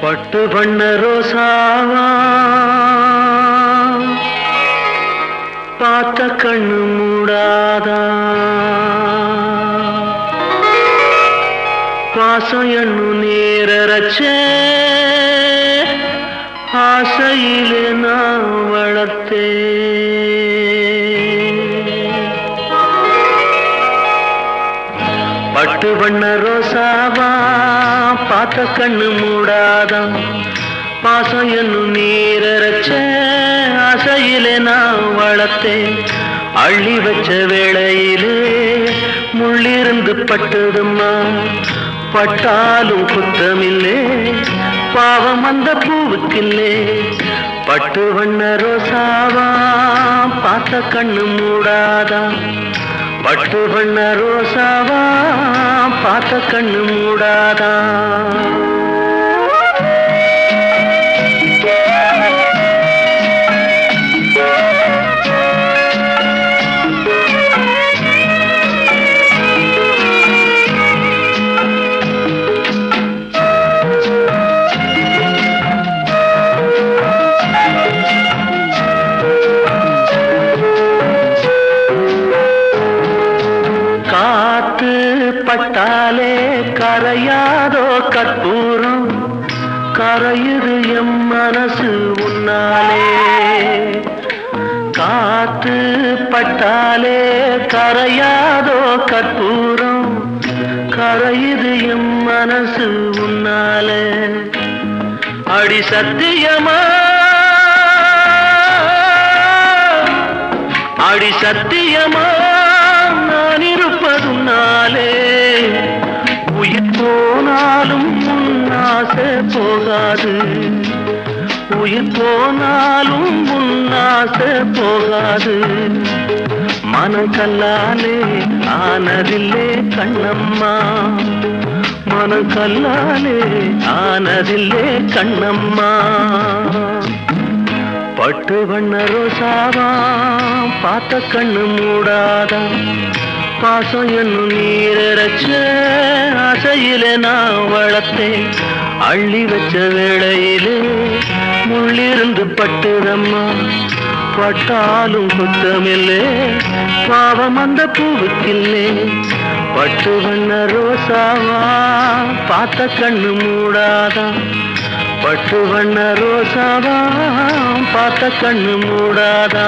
பட்டு வண்ண ரோசாவா பார்த்த கண்ணு மூடாதா, பாசம் எண்ணு நேரச்சே ஆசையிலே நான் வளர்த்தே. பட்டு வண்ண ரோசாவா பார்த்த கண்ணு மூடாதா, பாசம் என்னும் நீரச்ச ஆசையிலே நான் வளர்த்தேன். அள்ளி வச்ச வேளையிலே முள்ளிருந்து பட்டதும்மா, பட்டாலும் குத்தமில்லே பாவம் அந்த பூவுக்கில்லே. பட்டு வண்ண ரோசாவா பார்த்த கண்ணு மூடாதா, பட்டு வண்ண ரோசாவா பார்த்த கண்ணு மூடாதா. பட்டாலே கரையாதோ கற்பூரம், கரையுது எம் மனசு உன்னாலே. காத்து பட்டாலே கரையாதோ கற்பூரம், கரையுது எம் மனசு உன்னாலே. அடி சத்தியமா, அடி சத்தியமா நான் இருப்பதுனாலே, உயிர் போனாலும் உன்னாசை போகாது, உயிர் போனாலும் உன்னாசை போகாது. மனம் கல்லாலே ஆனதில்லே கண்ணம்மா, மனம் கல்லாலே ஆனதில்லே கண்ணம்மா. பட்டு வண்ண ரோசாவா பார்த்த கண்ணு மூடாதா, பாசம் என்னும் நீரச்ச ஆசையிலே நான் வளர்த்தேன். அள்ளி வச்ச வேளையிலே முள்ளிருந்து பட்டுதம்மா, பட்டாலும் குத்தமில்லே பாவம் அந்த பூவுக்கில்லே. பட்டு வண்ண ரோசாவா பார்த்த கண்ணு மூடாதா, பட்டு வண்ண ரோசாவா பார்த்த கண்ணு மூடாதா.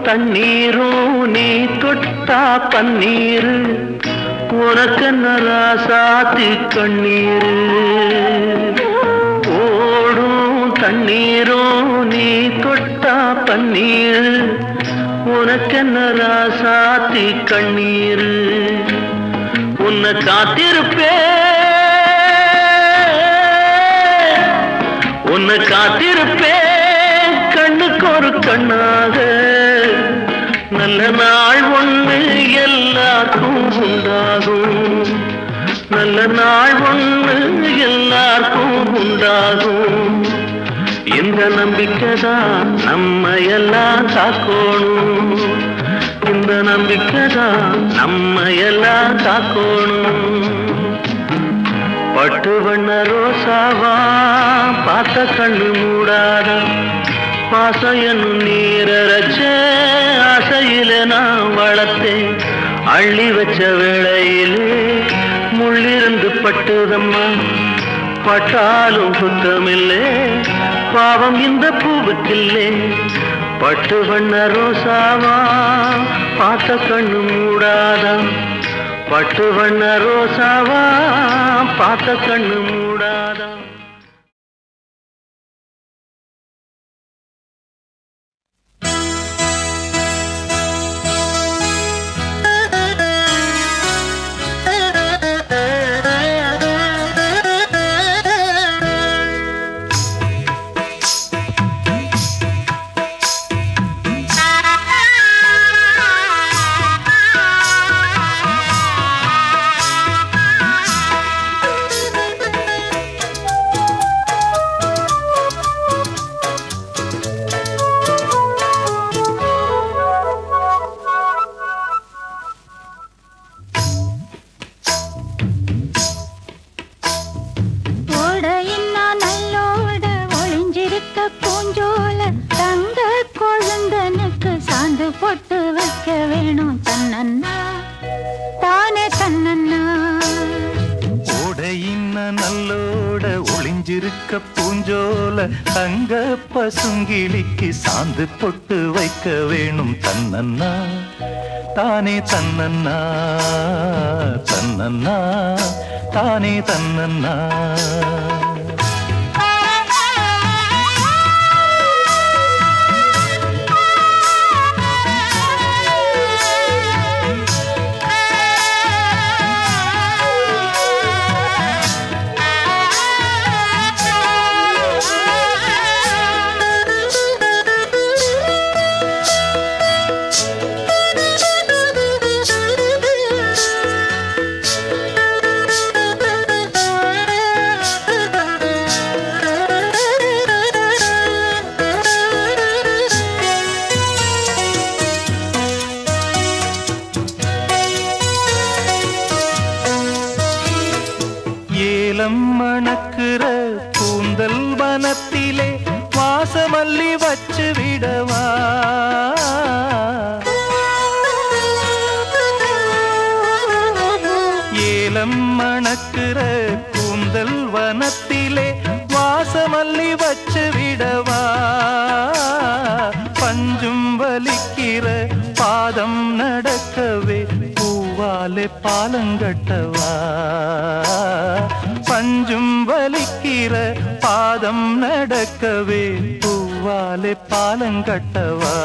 தண்ணீரும் நீ தொட்டா பன்னீரு, உனக்கு நராசாத்தி கண்ணீரு. ஓடும் தண்ணீரும் நீ தொட்டா பன்னீரு, உனக்கு நராசாத்தி கண்ணீரு. உன்னை காத்திருப்பே, உன்னை காத்திருப்பே கண்ணுக்கு ஒரு கண்ணாக. நல்ல நாள் ஒண்ணு எல்லாருக்கும் உண்டாகும், நல்ல நாள் ஒண்ணு எல்லாருக்கும் உண்டாகும். இந்த நம்பிக்கைதான் நம்ம எல்லாம் காக்கணும், இந்த நம்பிக்கைதான் நம்ம எல்லாம் காக்கணும். பட்டு வண்ண ரோசாவா பார்த்த கண்ணு மூடாதா, பாசம் என்னும் நீரச்ச ஆசையிலே நான் வளர்த்தேன். அள்ளி வச்ச வேளையிலே முள்ளிருந்து பட்டுதம்மா, பட்டாலும் குத்தமில்லே பாவம் இந்த பூவுக்கில்லே. பட்டு வண்ண ரோசாவா பார்த்த கண்ணு மூடாதா, பட்டு வண்ண ரோசாவா பார்த்த கண்ணு மூடாதா. பூஞ்சோல தங்க கொழுந்தனுக்கு சாந்து போட்டு வைக்க வேணும் தன்னன்னா தானே தன்னன்னா. ஓடையின்ன நல்லோட ஒளிஞ்சிருக்க பூஞ்சோல தங்க பசுங்கிளிக்கு சாந்து பொட்டு வைக்க வேணும் தன்னன்னா தானே தன்னன்னா தன்னன்னா தானே தன்னன்னா. மணக்குற கூந்தல் வனத்திலே வாசமல்லி வச்சு விடவா. ஏலம் மணக்குற கூந்தல் வனத்திலே வாசமல்லி வச்சு விடவா. பஞ்சும் வலிக்கிற பாதம் நடக்கவே பூவாலே பாலங்கட்டவா. பஞ்சும் வலிக்கிற பாதம் நடக்கவே பூவாலே பாலங்கட்டவா.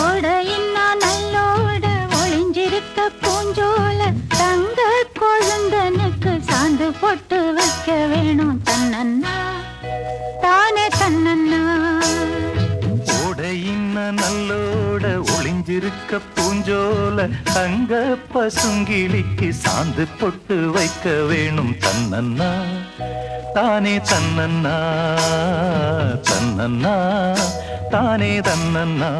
ஓடையின்னா நல்லோட ஒளிஞ்சிருக்க பூஞ்சோல தங்க கொழுந்தனுக்கு சாந்து போட்டு வைக்க வேணும் தன்னன்னா தானே தன்னன்னா. ஓடையின்ன நல்லோட ஒளிஞ்சிருக்க பூஞ்சோல தங்க பசுங்கிளிக்கு சாந்து பொட்டு வைக்க வேணும் தன்னன்னா தானே தன்னன்னா தன்னன்னா தானே தன்னன்னா.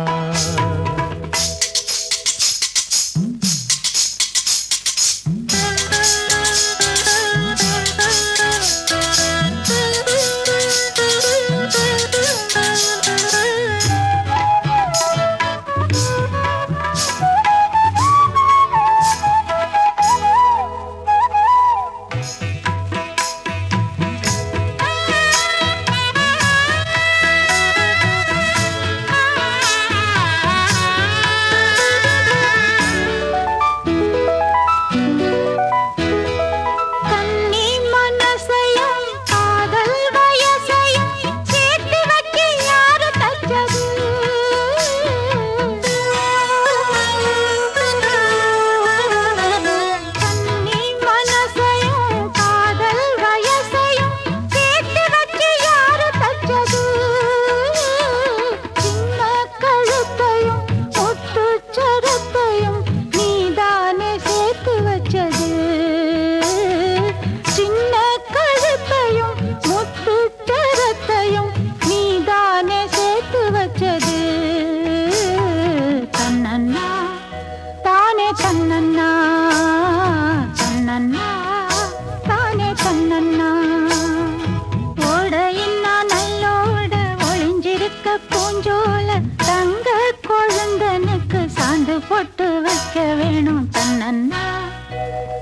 பொட்டு வைக்க வேணும் தன்னன்னா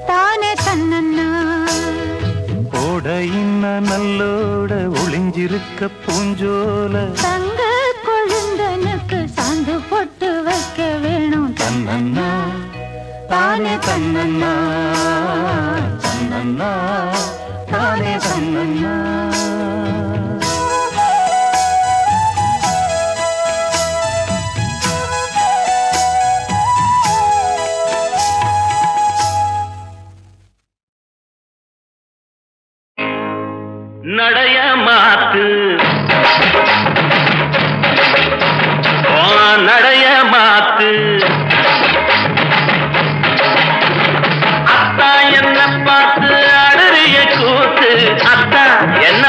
தானே தன்னன்னா. ஓடையின்ன நல்லோட ஒளிஞ்சிருக்க பூஞ்சோல தங்க கொழுந்தனுக்கு சாந்து பொட்டு வைக்க வேணும் தன்னன்னா தானே தன்னன்னா தன்னன்னா தானே தன்னன்னா. நடைய மாத்து நடைய மாத்து அத்தா என்ன பார்த்து அடறிய கூத்து அத்தா என்ன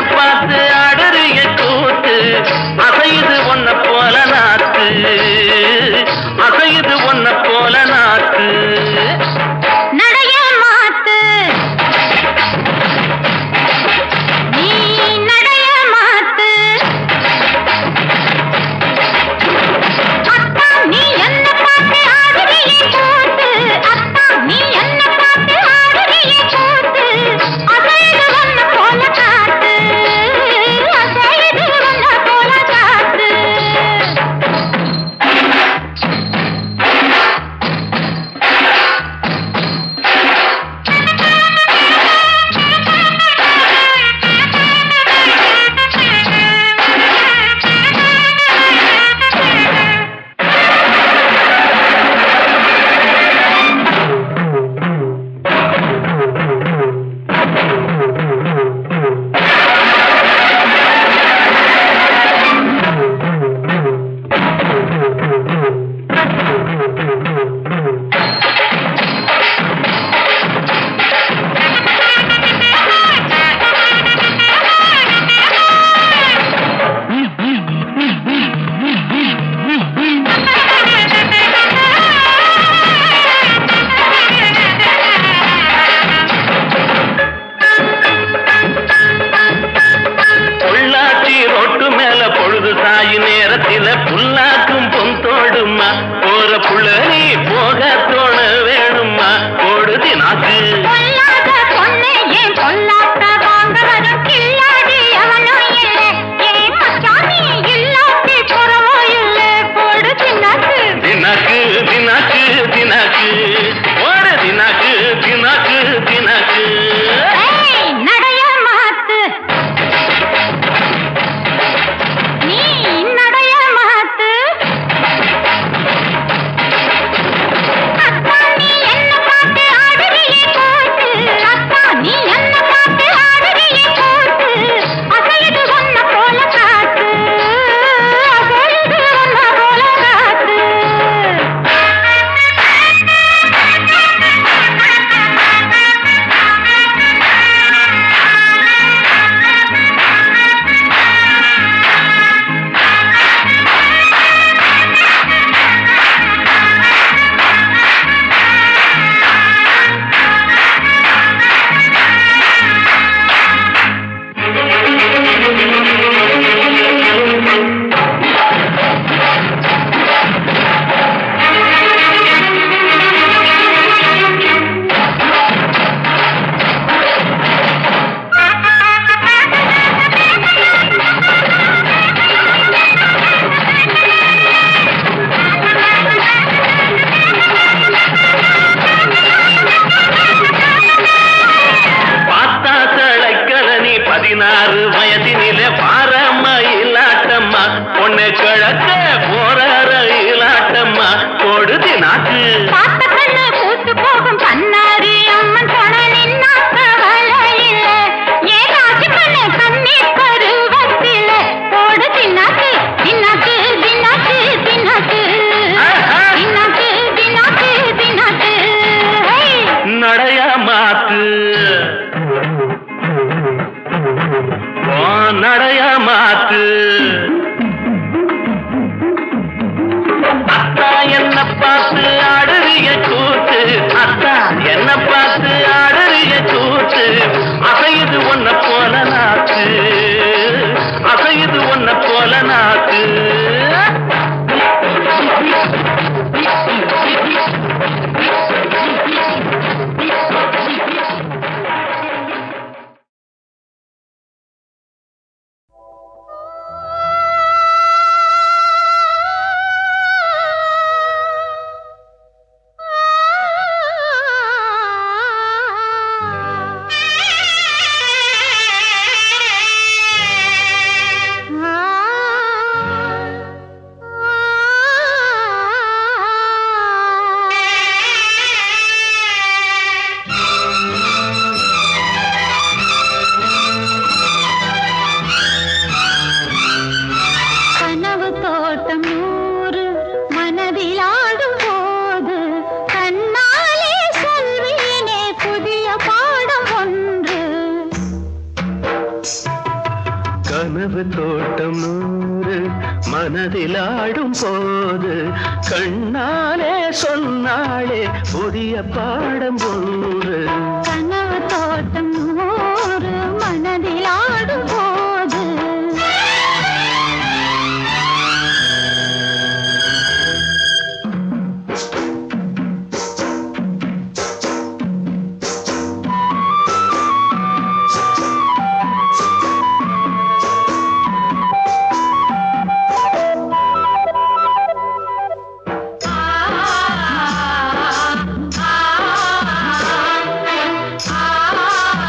சாயி நேரத்தில புல்லாக்கும் பொன் தோடுமா போற புள்ள நீ போக தோண வேணுமா ஓடுதி நாக்கு பொல்லாத பொண்ணு ஏன் பொல்லாத வாங்கவரும் கில்லாடி அவனும் இல்லை ஏன் மச்சாமி இல்லாட்டி புறமோ இல்லை போடு தின்னாக்கு தினாக்கு தினாக்கு தினாக்கு ஓடு தினாக்கு தினாக்கு தினாக்கு ஏய், நடைய மாத்து நீ நடைய மாத்து அத்தா நீ என்ன பார்த்து ஆடுறியே போட்டு அத்தா நீ என்ன பார்த்து ஆடுறியே போட்டு அசையுது ஒன்ன போல காத்து அசையுது ஒன்ன போல காத்து பார்த்தா சளைக்கல நீ 16 வயதினில பாரமயிலாட்டம்மா பொண்ணு கிழக்க போற ரயிலாட்டம்மா ஓடுதி நாக்கு பார்த்த கண்ணு பூத்து போகும் கண்ணாடி அம்மன் துணை நின்னாக்க வலையில ஏன் ராசி கண்ணு கண்ணீர் பருவத்தில போடு தின்னாக்கு தின்னாக்கு தின்னாக்கு தின்னாக்கு தின்னாக்கு தின்னாக்கு தின்னாக்கு நடைய மாத்து ஓ நடைய மாத்து அத்தா என்ன பார்த்து ஆடுறிய கூத்து அத்தா என்ன பார்த்து ஆடுறிய கூத்து அசையுது ஒன்ன போல நாக்கு அசையுது ஒன்ன போல நாக்கு கனவு தோட்டம் 100 மனதில் ஆடும் போது கண்ணாலே சொல்வேனே புதிய பாடம் ஒன்று கனவு தோட்டம் 100 மனதில் ஆடும் போது கண்ணாலே சொன்னாளே புதிய பாடம் ஒன்று கனவு தோட்டம் 100 மனதில் ஆடும் போது ஆ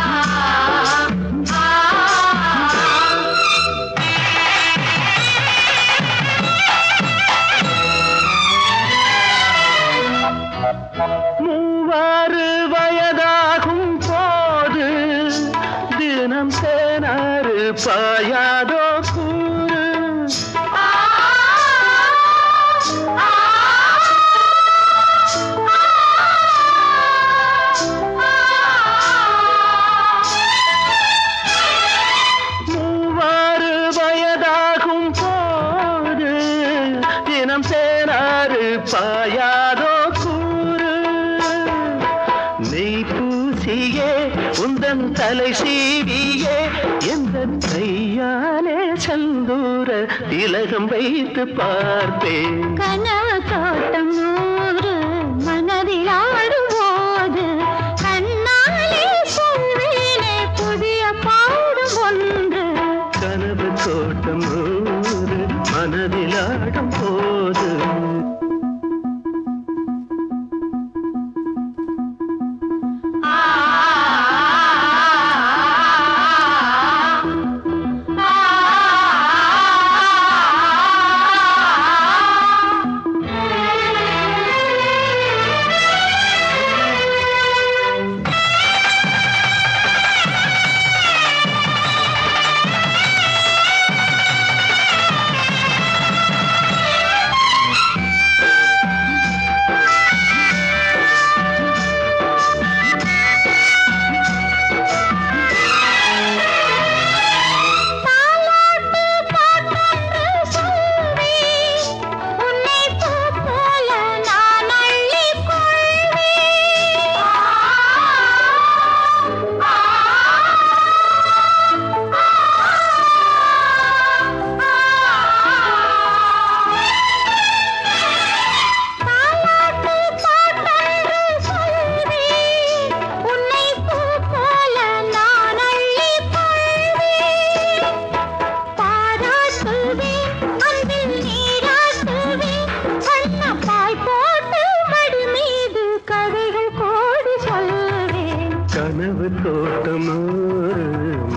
செந்தூர திலகம் வைத்து பார்ப்பேன். கனவு தோட்டம் நூறு மனதில் ஆடும் போது கண்ணாலே சொல்வேனே புதிய பாடும் ஒன்று. கனவு தோட்டம் நூறு மனதில் ஆடும் போது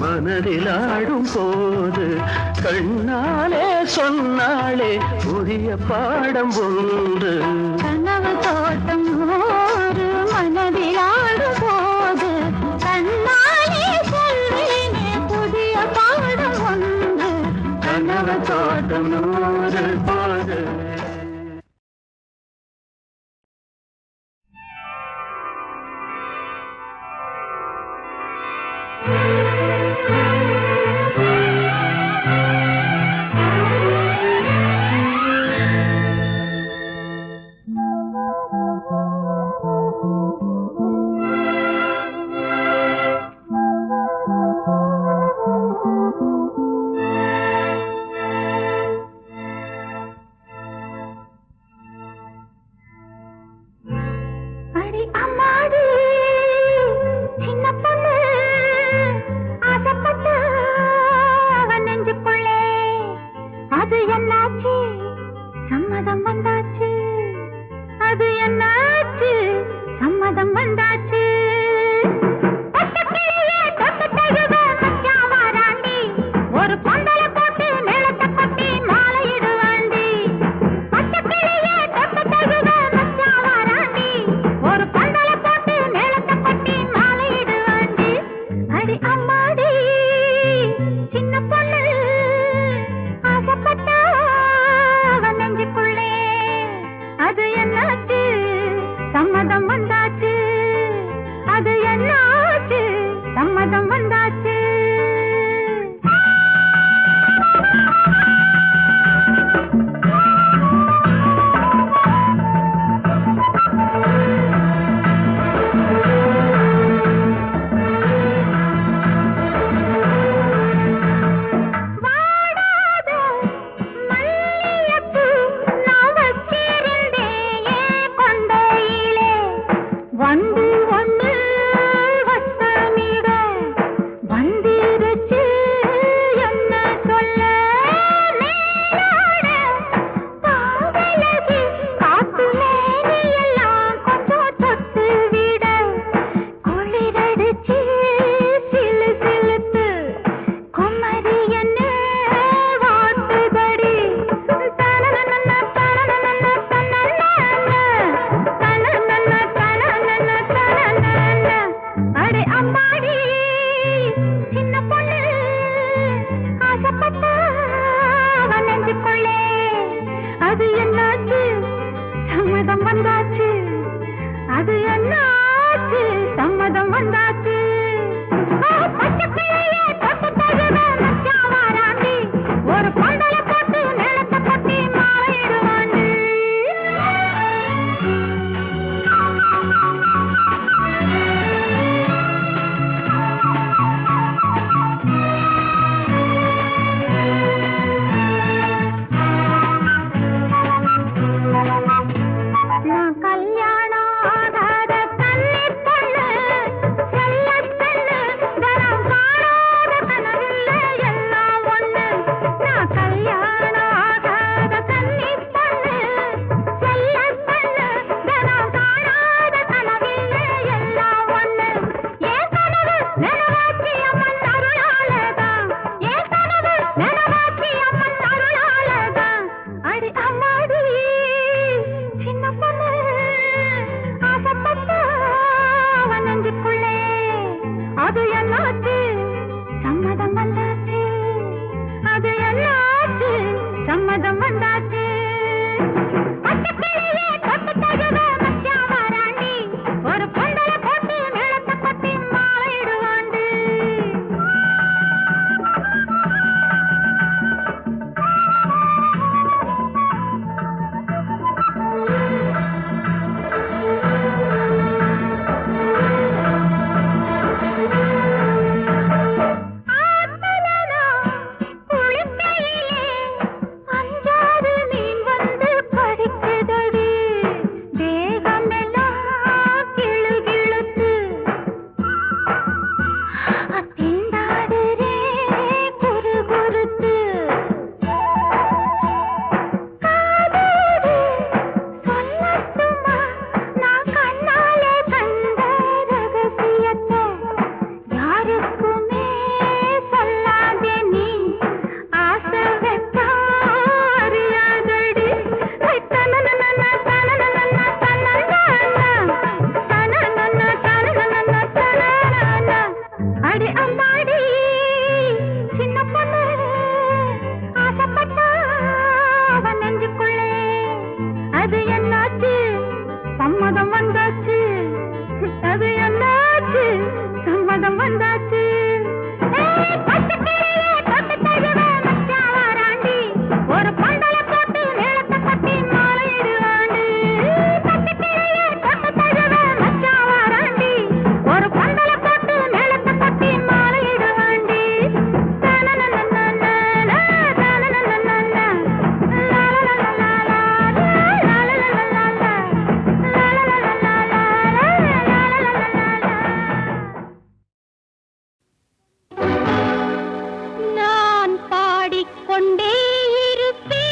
மனதிலாடும் போது கண்ணாலே சொன்னாலே புதிய பாடம் ஒன்று. கனவு தோட்டம் நூறு மனதிலாடும் போது கண்ணாலே சொல்வேனே புதிய பாடம் ஒன்று. கனவு தோட்டம் நூறு போது கல்யாணம் ஆகாத கன்னிப் பொண்ணு, செல்லப் பொண்ணு, தினம் காணாத கனவில்லை எல்லாம் ஒண்ணு. என் கனவு நனவாச்சி அம்மன் அருளாலதான், என் கனவு நனவாச்சி அம்மன் அருளாலதான். அடி அம்மாடி சின்ன பொண்ணு ஆசைப்பட்ட அவன் நெஞ்சுக்குள்ளே அது என்னாச்சு சம்மதம் வந்தாச்சு, அது என்னாச்சு சம்மதம் வந்தாச்சு. பட்டுக்கிளியே தொட்டு தழுவ மச்சான் வாராண்டி, ஒரு பொண்டல போட்டு மேளத்தை கொட்டி மாலையிடுவாண்டி. ஆத்தலனா குளிக்கையிலே அஞ்சாறு மீன் வந்து கடிக்குதடி, தேகமெல்லாம் கிளுகிளுத்து திண்டாடுறே குறுகுறுத்து. காதோடு சொல்லட்டுமா நான் கண்ணாலே கண்ட ரகசியத்தை, யாருக்குமே சொல்லாதே நீ ஆசை வெட்டா அறியாதடி. தனனனன தனனனன தனனனன தனனனன தனனனன தனனனன. அடி அம்மாடி சின்ன பொண்ணு ஆசைப்பட்டா அவன் நெஞ்சுக்குள்ளே அது என்னாச்சு சம்மதம் வந்தாச்சு, அது என்னாச்சு சம்மதம் வந்தாச்சு. பட்டுக்கிளியே தொட்டு தழுவ மச்சான் வாராண்டி, ஒரு பொண்டல போட்டு மேளத்தை கொட்டி மாலையிடுவாண்டி. பட்டுக்கிளியே தொட்டு தழுவ மச்சான் வாராண்டி, ஒரு பொண்டல போட்டு மேளத்தை கொட்டி மாலையிடுவாண்டி. தனனனனனன தனனனனன லாலலலலாலா லாலலலலாலா நான் பாடிக்கொண்டே இருப்பேன்.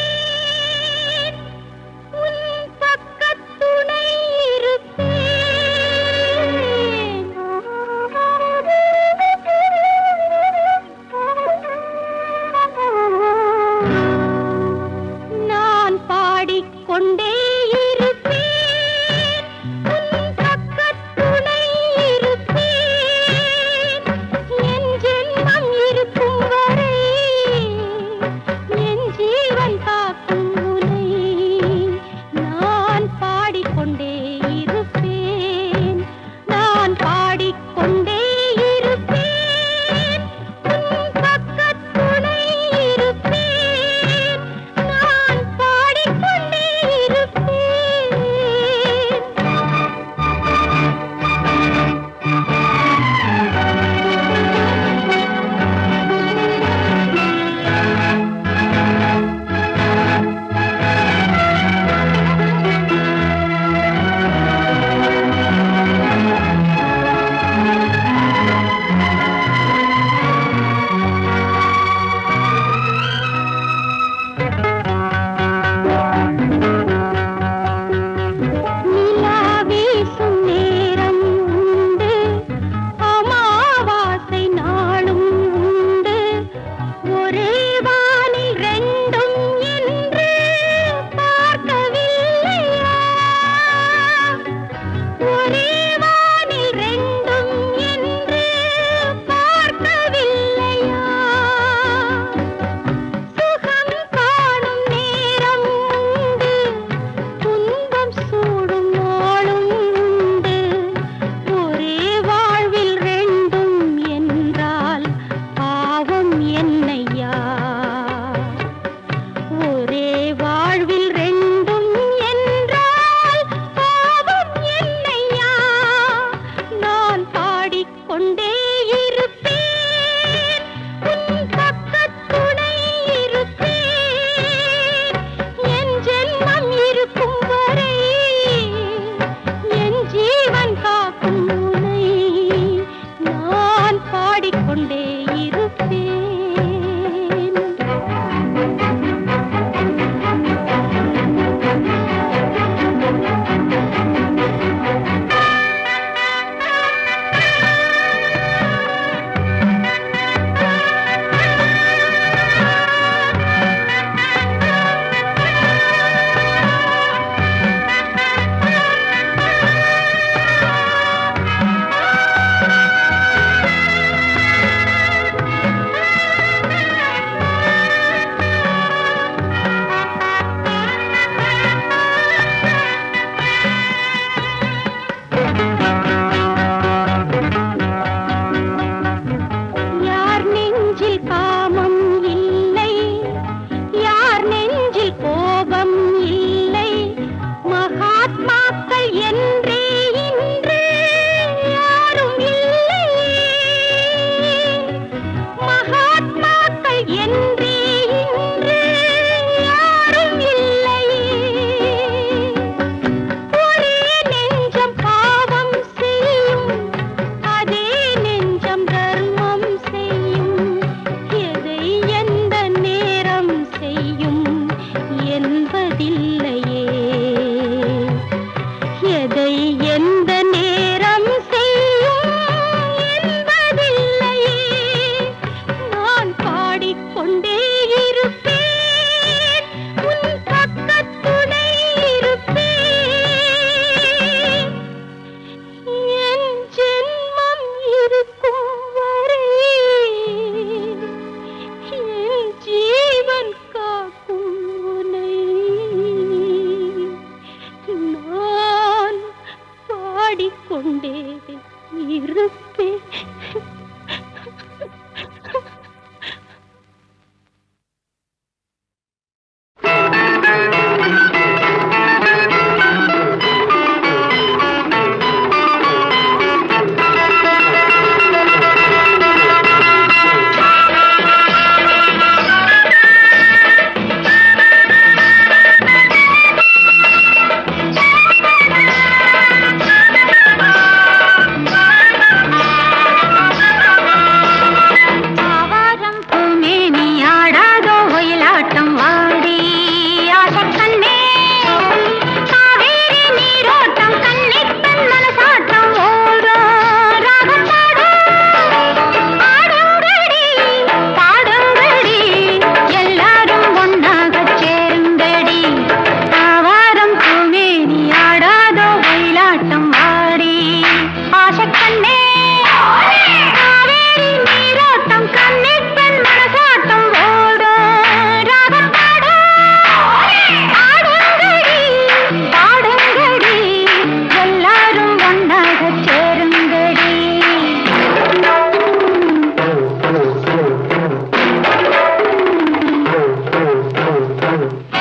ஆ